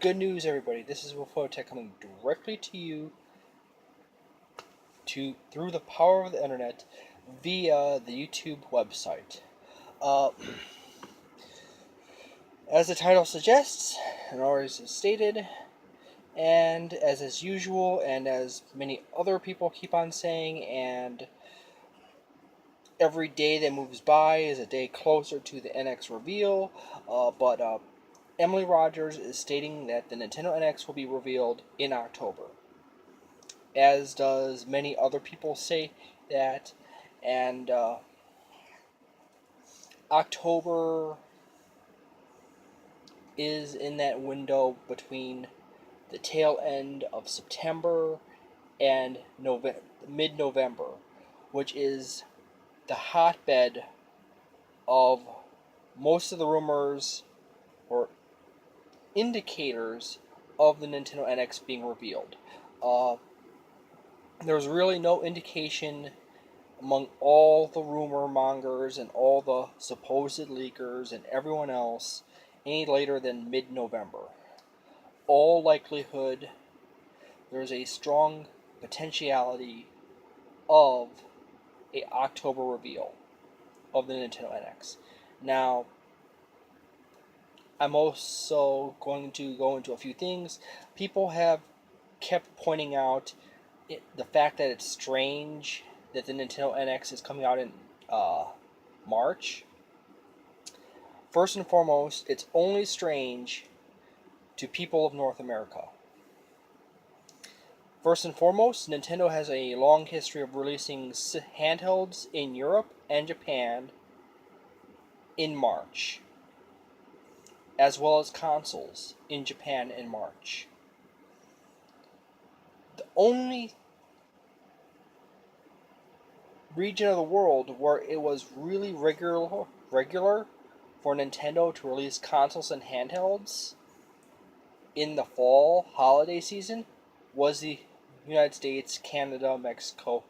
Good news, everybody. This is Tech coming directly to you through the power of the internet via the YouTube website. Uh, as the title suggests, and always is stated, and as is usual, and as many other people keep on saying, and every day that moves by is a day closer to the NX reveal, but Emily Rogers is stating that the Nintendo NX will be revealed in October. As does many other people say that, and October is in that window between the tail end of September and mid-November, which is the hotbed of most of the rumors or indicators of the Nintendo NX being revealed. There's really no indication among all the rumor mongers and all the supposed leakers and everyone else any later than mid-November. All likelihood, there's a strong potentiality of a October reveal of the Nintendo NX. Now, I'm also going to go into a few things. People have kept pointing out the fact that it's strange that the Nintendo NX is coming out in March. First and foremost, it's only strange to people of North America. First and foremost, Nintendo has a long history of releasing handhelds in Europe and Japan in March, as well as consoles in Japan in March. The only region of the world where it was really regular for Nintendo to release consoles and handhelds in the fall holiday season was the United States, Canada, Mexico,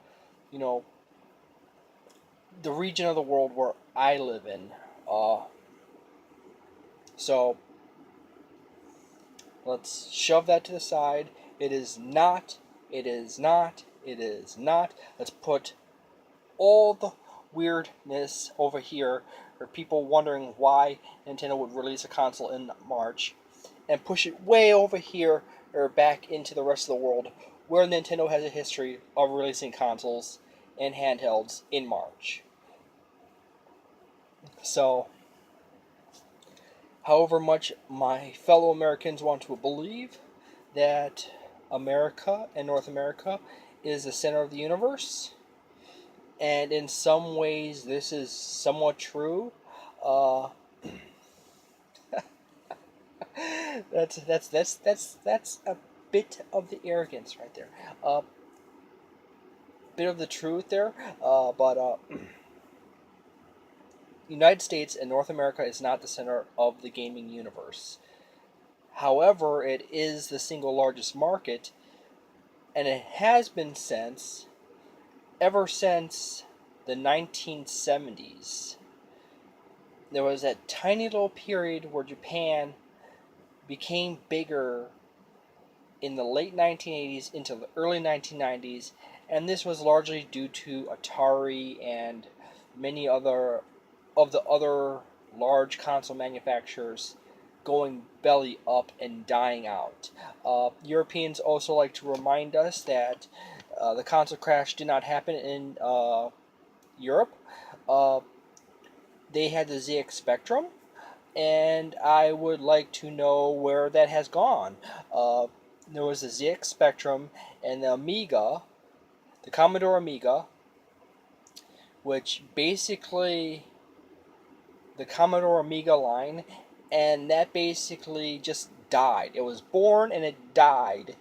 the region of the world where I live in. So let's shove that to the side. It is not. Let's put all the weirdness over here, or people wondering why Nintendo would release a console in March, and push it way over here, or back into the rest of the world, where Nintendo has a history of releasing consoles and handhelds in March. So, however much my fellow Americans want to believe that America and North America is the center of the universe, and in some ways this is somewhat true, that's a bit of the arrogance right there. Bit of the truth there, but United States and North America is not the center of the gaming universe. However, it is the single largest market, and it has been ever since the 1970s. There was that tiny little period where Japan became bigger in the late 1980s into the early 1990s, and this was largely due to Atari and many other large console manufacturers going belly up and dying out. Europeans also like to remind us that the console crash did not happen in Europe. They had the ZX Spectrum, and I would like to know where that has gone. There was the ZX Spectrum and the Amiga, the Commodore Amiga, which basically the Commodore Amiga line, and that basically just died. It was born and it died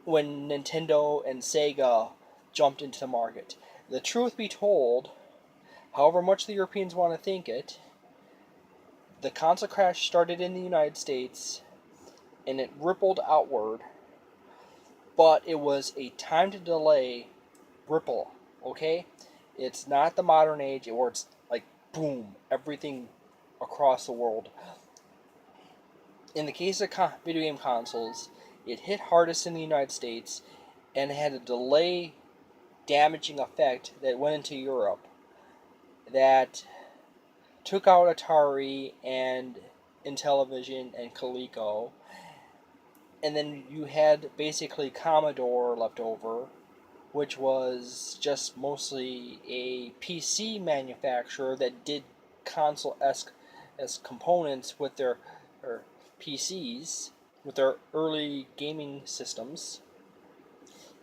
when Nintendo and Sega jumped into the market. The truth be told, however much the Europeans want to think it, the console crash started in the United States and it rippled outward, but it was a time to delay ripple, okay? It's not the modern age where it's like boom, everything across the world. In the case of video game consoles, it hit hardest in the United States and had a delay damaging effect that went into Europe that took out Atari and Intellivision and Coleco, and then you had basically Commodore left over, which was just mostly a PC manufacturer that did console-esque as components with their PCs, with their early gaming systems.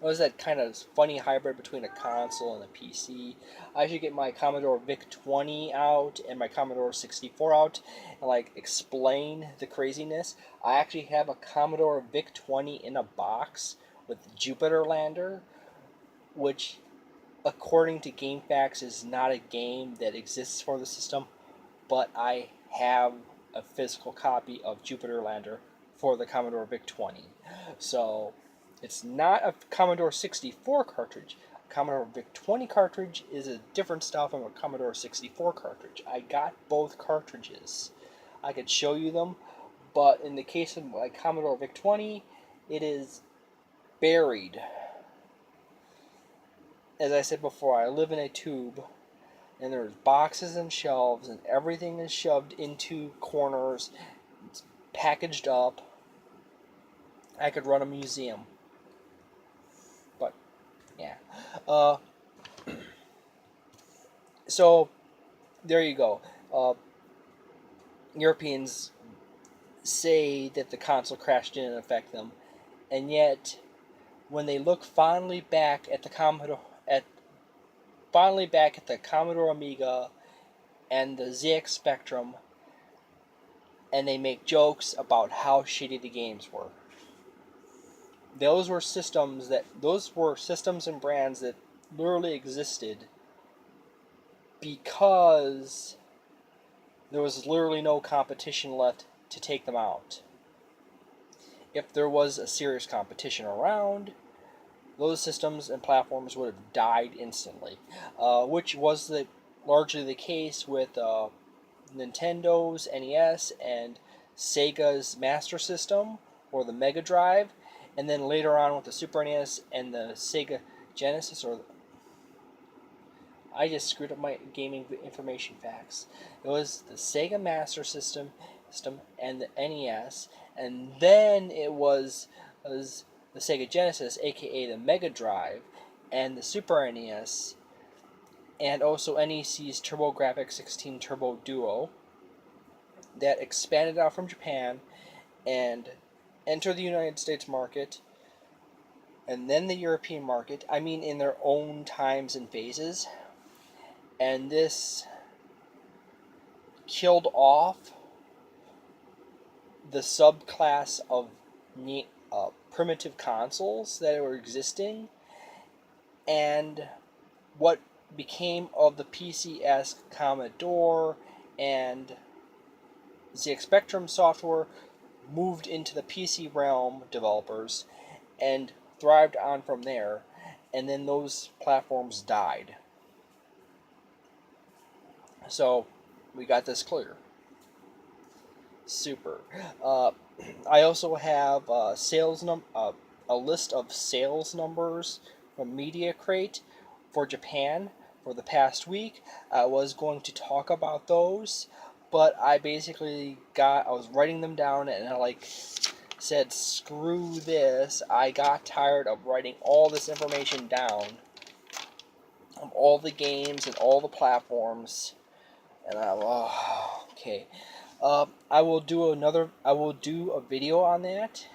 It was that kind of funny hybrid between a console and a PC. I should get my Commodore VIC-20 out and my Commodore 64 out and explain the craziness. I actually have a Commodore VIC-20 in a box with Jupiter Lander, which according to GameFAQs is not a game that exists for the system, but I have a physical copy of Jupiter Lander for the Commodore VIC-20. So it's not a Commodore 64 cartridge. A Commodore VIC-20 cartridge is a different style from a Commodore 64 cartridge. I got both cartridges. I could show you them, but in the case of my Commodore VIC-20, it is buried. As I said before, I live in a tube, and there's boxes and shelves, and everything is shoved into corners. It's packaged up. I could run a museum. But, yeah. So, there you go. Europeans say that the console crash didn't affect them, and yet, when they look fondly back at the Commodore Amiga and the ZX Spectrum, and they make jokes about how shitty the games were. Those were systems and brands that literally existed because there was literally no competition left to take them out. If there was a serious competition around, those systems and platforms would have died instantly, which was largely the case with Nintendo's NES and Sega's Master System, or the Mega Drive, and then later on with the Super NES and the Sega Genesis, I just screwed up my gaming information facts. It was the Sega Master System and the NES, and then it was the Sega Genesis, aka the Mega Drive, and the Super NES, and also NEC's TurboGrafx-16 Turbo Duo, that expanded out from Japan and entered the United States market, and then the European market, in their own times and phases. And this killed off the subclass of primitive consoles that were existing, and what became of the PC-esque Commodore and ZX Spectrum software moved into the PC realm developers and thrived on from there, and then those platforms died. So we got this clear. Super. I also have a list of sales numbers from MediaCrate for Japan for the past week. I was going to talk about those, but I was writing them down, and I said, screw this. I got tired of writing all this information down of all the games and all the platforms, and okay. I will do a video on that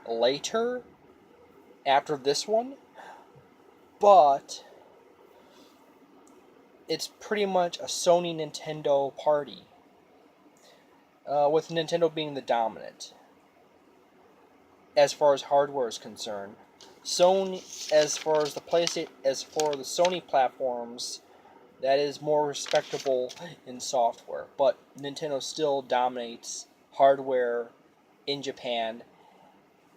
later, after this one, but it's pretty much a Sony Nintendo party, with Nintendo being the dominant as far as hardware is concerned. Sony, as for the Sony platforms, that is more respectable in software, but Nintendo still dominates hardware in Japan.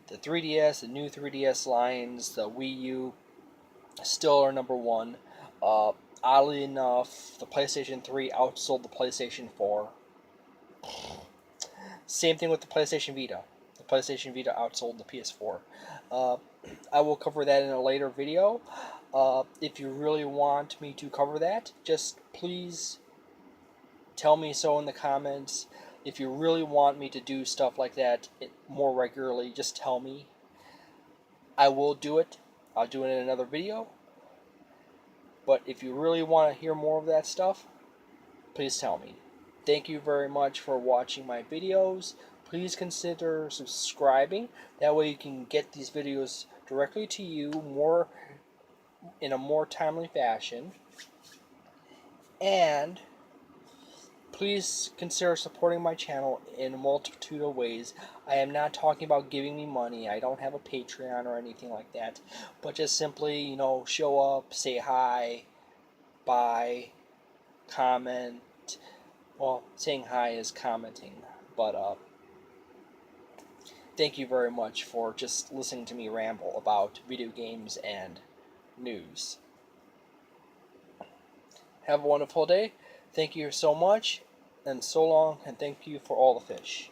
The 3DS, the new 3DS lines, the Wii U still are number one. Oddly enough, the PlayStation 3 outsold the PlayStation 4. Same thing with the PlayStation Vita. The PlayStation Vita outsold the PS4. Uh, I will cover that in a later video. If you really want me to cover that, just please tell me so in the comments. If you really want me to do stuff like that more regularly, just tell me. I will do it. I'll do it in another video. But if you really want to hear more of that stuff, please tell me. Thank you very much for watching my videos. Please consider subscribing. That way you can get these videos directly to you in a more timely fashion. And please consider supporting my channel in a multitude of ways. I am not talking about giving me money. I don't have a Patreon or anything like that. But just simply, show up, say hi, bye, comment. Well, saying hi is commenting. But thank you very much for just listening to me ramble about video games and news. Have a wonderful day. Thank you so much, and so long, and thank you for all the fish.